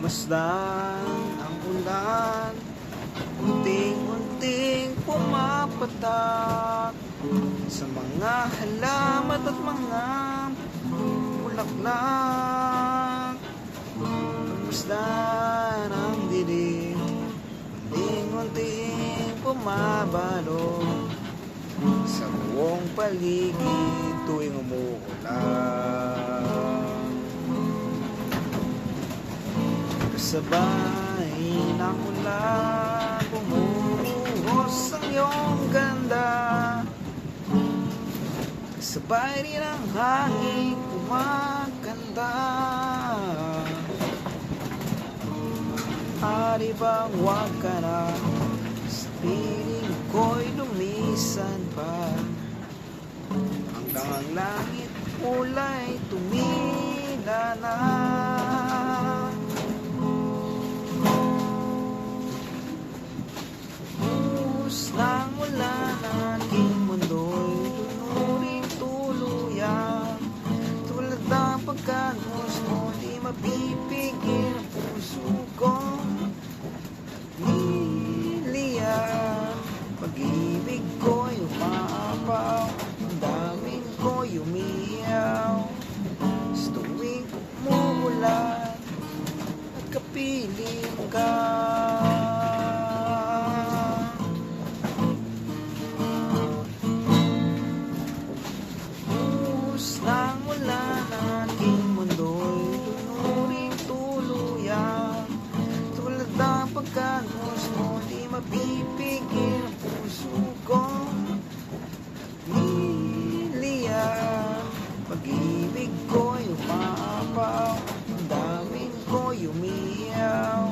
Masdan ang ulan, unting-unting pumapatak sa mga halaman at mga bulaklak. Masdan ang dilim, unting-unting pumabalo sa buong paligid tuwing umuulan. Kasabay ng ulan, bumuhos ang iyong ganda. Kasabay rin ang hangin kumakanta. Ari bang wag ka na, sa piling ko'y lumisan pa, hanggang ang langit kulay tumila na. Nang wala na aking mundo'y lunuring tuluyan. Tulad ng pagkagos mo, di mapipigil ang puso kong liliyan. Pag-ibig ko'y umaapaw, ang daming ko'y umiyaw. Sa tuwing umuulan, nagkapiling ka. Nang wala na aking mundo'y lunuring tuluyan. Tulad ng pagkagos mo, di mapipigil ang puso kong liliyan. Pag-ibig ko'y umaapaw, ang daming ko'y umiyaw.